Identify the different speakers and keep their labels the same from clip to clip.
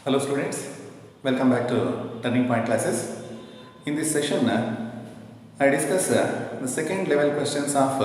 Speaker 1: Hello students, welcome back to Turning Point classes. In this session, I discuss the second level questions of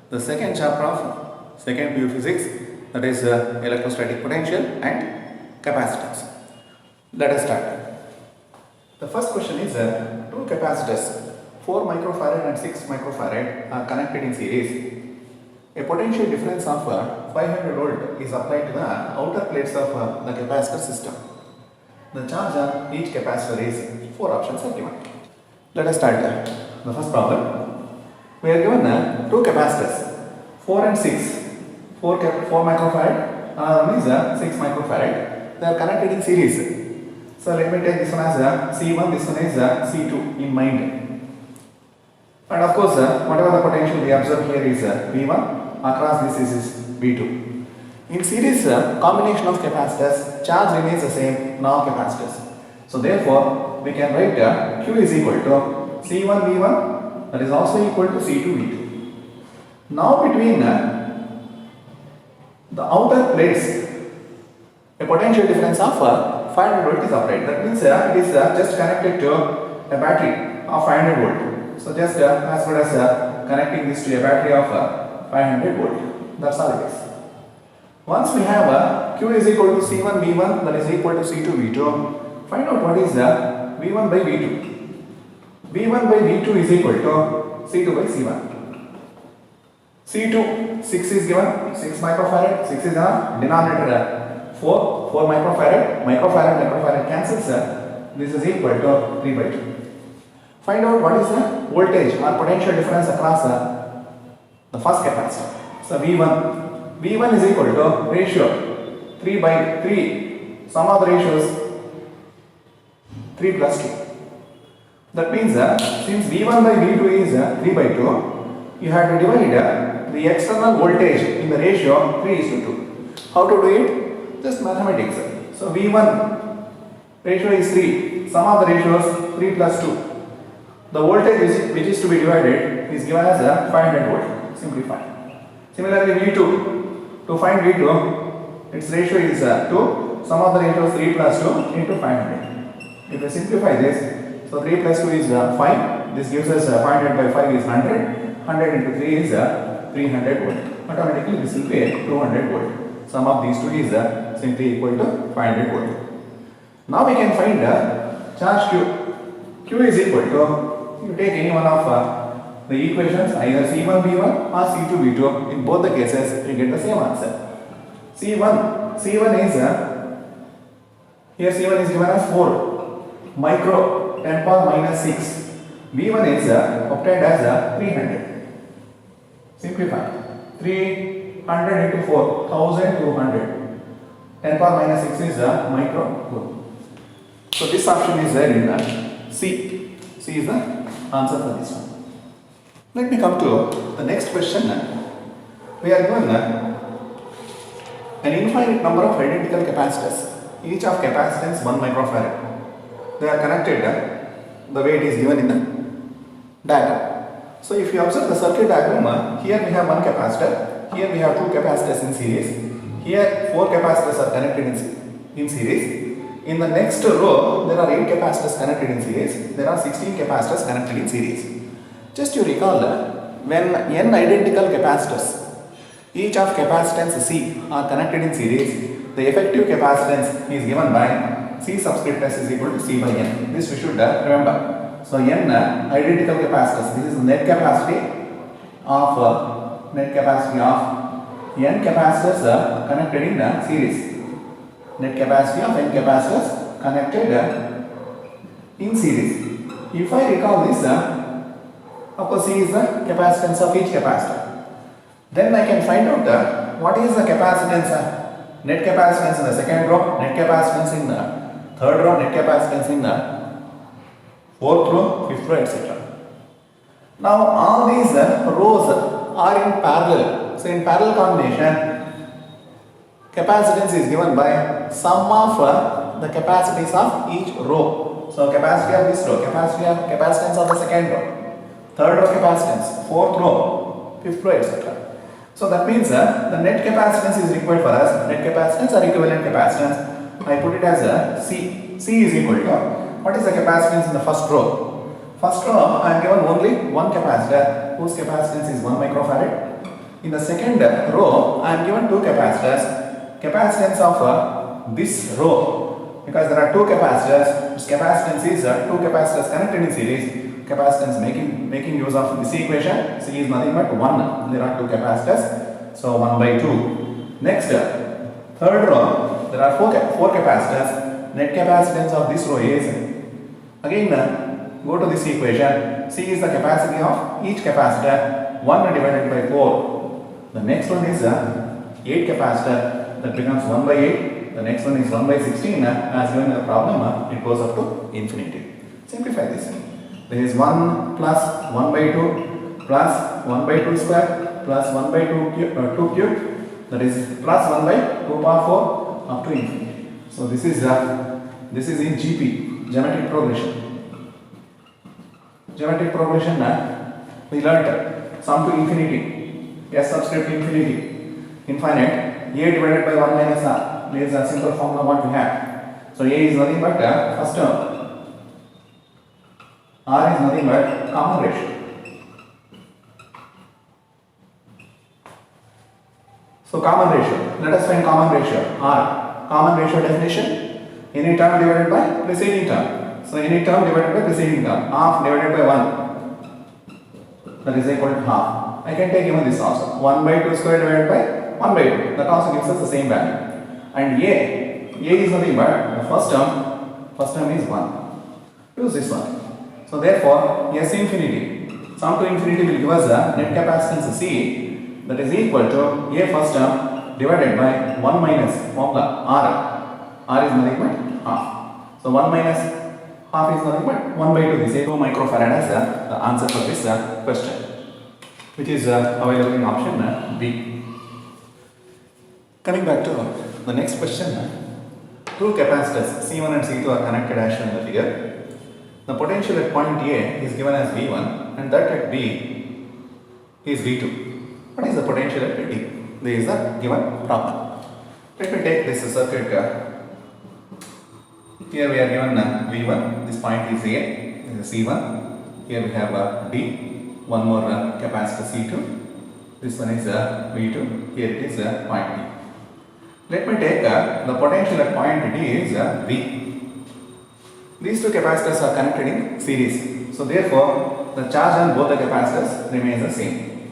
Speaker 1: the second chapter of second PU physics, that is electrostatic potential and capacitance. Let us start. The first question is two capacitors 4 microfarad and 6 microfarad are connected in series. A potential difference of 500 volt is applied to the outer plates of the capacitor system. The charge on each capacitor is 4 options are given. Let us start the first problem. We are given two capacitors 4 and 6, 4 microfarad, another one is 6 microfarad. They are connected in series. So let me take this one as C1, this one is C2 in mind. And of course, whatever the potential we observe here is V1, across this is V2. In series combination of capacitors, charge remains the same in all capacitors. So therefore, we can write Q is equal to C1 V1, that is also equal to C2 V2. Now between the outer plates, a potential difference of 500 volt is applied. That means it is just connected to a battery of 500 volt. So just as good as connecting this to a battery of 500 volt. That's all it is. Once we have Q is equal to C1 V1, that is equal to C2 V2, find out what is V1 by V2. V1 by V2 is equal to C2 by C1. C2, 6 is given, 6 microfarad, 6 is a denominator 4 microfarad cancels, this is equal to 3 by 2. Find out what is the voltage or potential difference across the first capacitor. So V1 is equal to ratio 3 by 3, sum of the ratios 3 plus 2. That means since V1 by V2 is 3 by 2, you have to divide the external voltage in the ratio 3 is to 2. How to do it? Just mathematics. So V1 ratio is 3, sum of the ratios 3 plus 2. The voltage which is to be divided is given as 500 volt. Simplify. Similarly, V2. To find V2, its ratio is 2. Sum of the ratios 3 plus 2 into 500. If we simplify this, so 3 plus 2 is 5. This gives us 500 by 5 is 100. 100 into 3 is 300 volt. Automatically, this will be 200 volt. Sum of these two is simply equal to 500 volt. Now we can find charge Q. Q is equal to, you take any one of the equations, either C1 V1 or C2 V2. In both the cases, you get the same answer. C1 is here C1 is given as 4 micro 10 power minus 6. V1 is obtained as 300. Simplify. 300 into 4, 1200. 10 power minus 6 is micro. So this option is there in C. C is the answer for this one. Let me come to the next question. We are given an infinite number of identical capacitors, each of capacitance 1 microfarad. They are connected the way it is given in the diagram. So if you observe the circuit diagram, here we have one capacitor, here we have two capacitors in series, here 4 capacitors are connected in series. In the next row, there are 8 capacitors connected in series. There are 16 capacitors connected in series. Just you recall when n identical capacitors, each of capacitance C are connected in series, the effective capacitance is given by C subscript S is equal to C by n. This we should remember. So n identical capacitors. This is the net capacity of n capacitors connected in series. Net capacity of n capacitors connected in series. If I recall this, of course C is the capacitance of each capacitor. Then I can find out what is the capacitance, net capacitance in the second row, net capacitance in the third row, net capacitance in the fourth row, fifth row, etc. Now all these rows are in parallel. So in parallel combination, capacitance is given by sum of the capacities of each row. So capacity of this row, capacitance of the second row, third row capacitance, fourth row, fifth row, etc. So that means the net capacitance is required for us. Net capacitance or equivalent capacitance. I put it as a C. C is equal to, what is the capacitance in the first row? First row, I am given only one capacitor whose capacitance is 1 microfarad. In the second row, I am given two capacitors. Capacitance of this row, because there are two capacitors, its capacitance is two capacitors connected in series. Capacitance making use of this equation, C is nothing but 1. There are two capacitors, so 1 by 2. Next, third row, there are four capacitors. Net capacitance of this row is, again go to this equation, C is the capacity of each capacitor, 1 divided by 4. The next one is 8 capacitor, that becomes 1 by 8. The next one is 1 by 16, as given in the problem, it goes up to infinity. Simplify this. There is 1 plus 1 by 2 plus 1 by 2 square plus 1 by 2 cube, that is plus 1 by 2 power 4 up to infinity. So this is in GP, geometric progression. Geometric progression, we learnt sum to infinity, S subscript infinity, infinite, A divided by 1 minus R. This is a simple formula what we have. So A is nothing but first term. R is nothing but common ratio. So common ratio, let us find common ratio. R, common ratio definition, any term divided by preceding term. So any term divided by preceding term, half divided by 1, that is equal to half. I can take even this also, 1 by 2 square divided by 1 by 2, that also gives us the same value. And A is nothing but the first term is 1. Use this one. So therefore, S infinity, sum to infinity will give us a net capacitance C, that is equal to A first term divided by 1 minus formula R. R is nothing but half. So 1 minus half is nothing but 1 by 2. This is 2 microfarad as the answer for this question, which is available in option B. Coming back to the next question, two capacitors C1 and C2 are connected as shown in the figure. The potential at point A is given as V1 and that at B is V2. What is the potential at D? This is the given problem. Let me take this circuit. Here we are given V1, this point is A, this is C1. Here we have D, one more capacitor C2. This one is V2, here it is point D. Let me take the potential at point D is V. These two capacitors are connected in series. So therefore, the charge on both the capacitors remains the same.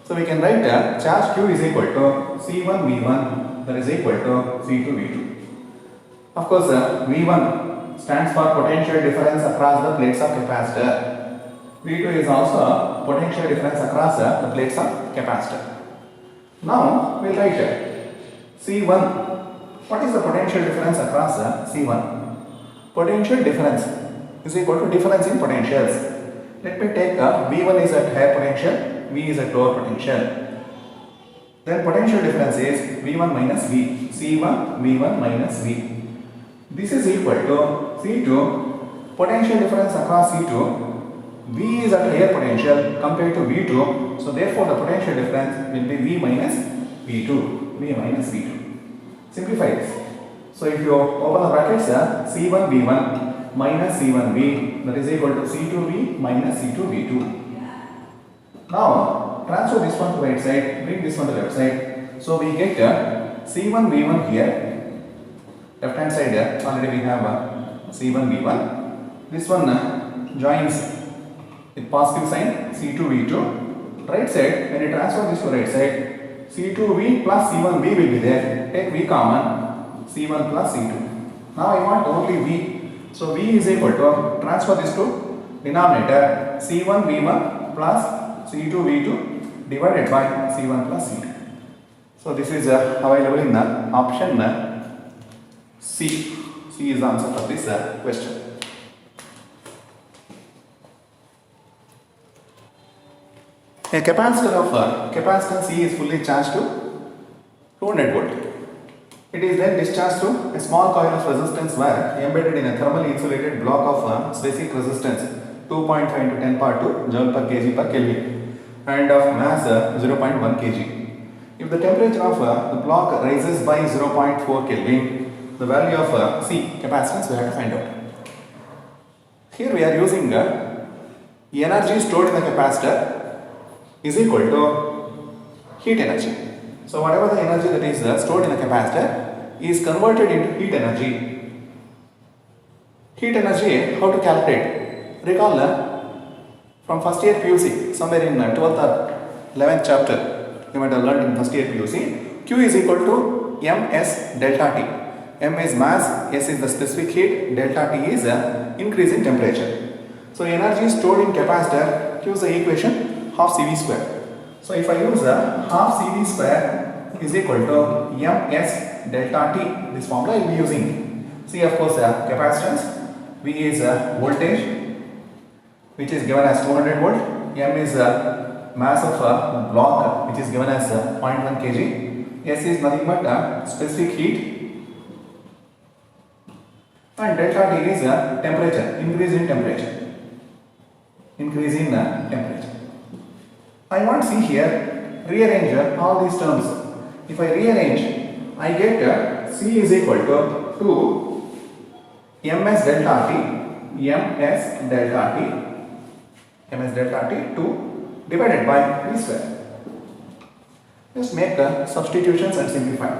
Speaker 1: So we can write charge Q is equal to C1 V1, that is equal to C2 V2. Of course, V1 stands for potential difference across the plates of capacitor. V2 is also potential difference across the plates of capacitor. Now we will write C1. What is the potential difference across C1? Potential difference is equal to difference in potentials. Let me take V1 is at higher potential, V is at lower potential. Then potential difference is V1 minus V, C1 V1 minus V. This is equal to C2, potential difference across C2, V is at higher potential compared to V2, so therefore the potential difference will be V minus V2, V minus V2. Simplify this. So if you open the brackets, C1 V1 minus C1 V, that is equal to C2 V minus C2 V2. Now transfer this one to right side, bring this one to left side. So we get C1 V1 here, left hand side already we have C1 V1. This one joins with positive sign C2 V2. Right side, when you transfer this to right side, C2 V plus C1 V will be there. Take V common, C1 plus C2. Now I want only V. So V is equal to, transfer this to denominator, C1 V1 plus C2 V2 divided by C1 plus C2. So this is available in the option C. C is the answer for this question. A capacitor of capacitance C is fully charged to 200 volt. It is then discharged through a small coil of resistance wire embedded in a thermally insulated block of specific resistance 2.5 into 10 power 2 joule per kg per Kelvin and of mass 0.1 kg. If the temperature of the block rises by 0.4 Kelvin, the value of C, capacitance, we have to find out. Here we are using energy stored in the capacitor is equal to heat energy. So whatever the energy that is stored in the capacitor is converted into heat energy. Heat energy, how to calculate? Recall from first year PUC, somewhere in 12th or 11th chapter, you might have learned in first year PUC, Q is equal to Ms delta T. M is mass, S is the specific heat, delta T is increase in temperature. So energy stored in capacitor, Q is the equation half CV square. So if I use half CV square is equal to Ms delta T, this formula I will be using. C of course capacitance, V is voltage which is given as 200 volt, M is mass of block which is given as 0.1 kg, S is nothing but specific heat, and delta T is temperature, increase in temperature. Increase in temperature. I want to see here, rearrange all these terms. If I rearrange, I get C is equal to 2 Ms delta T, Ms delta T 2 divided by V square. Just make substitutions and simplify.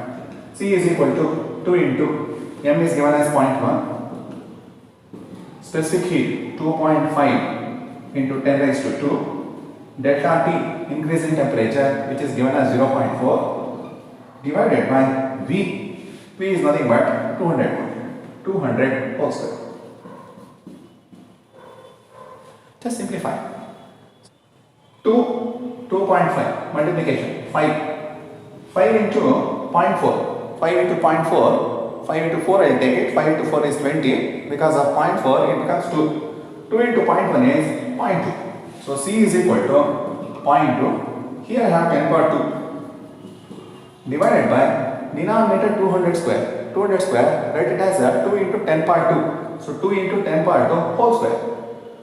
Speaker 1: C is equal to 2 into M is given as 0.1, specific heat 2.5 into 10 raised to 2, delta T increase in temperature which is given as 0.4 divided by V. V is nothing but 200 whole square. Just simplify. 2.5 multiplication 5 into 0.4, 5 into 0.4, 5 into 4 I will take it, 5 into 4 is 20, because of 0.4 it becomes 2 into 0.1 is 0.2. So C is equal to 0.2, here I have 10 power 2 divided by denominator 200 square, write it as 2 into 10 power 2, so 2 into 10 power 2 whole square,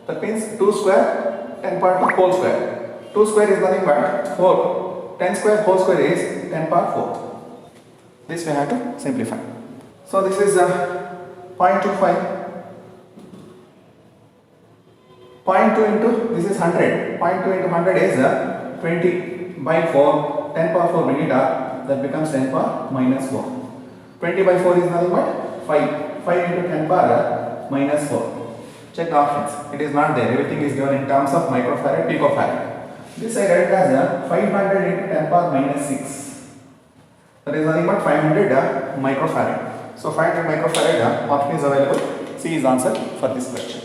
Speaker 1: that means 2 square 10 power 2 whole square. 2 square is nothing but 4. 10 square whole square is 10 power 4. This we have to simplify. So this is 0.25. 0.2 into this is 100. 0.2 into 100 is 20 by 4. 10 power 4 millimeter, that becomes 10 power minus 4. 20 by 4 is nothing but 5. 5 into 10 power minus 4. Check the options. It is not there. Everything is given in terms of microfarad, picofarad. This I write as 500 into 10 power minus 6. That is nothing but 500 microfarad. So 500 microfarad option is available. C is answer for this question.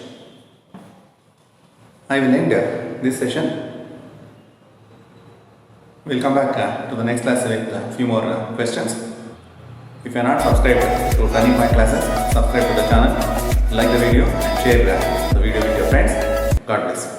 Speaker 1: I will end this session. We will come back to the next class with a few more questions. If you are not subscribed to Turning Point Classes, subscribe to the channel, like the video and share the video with your friends. God bless.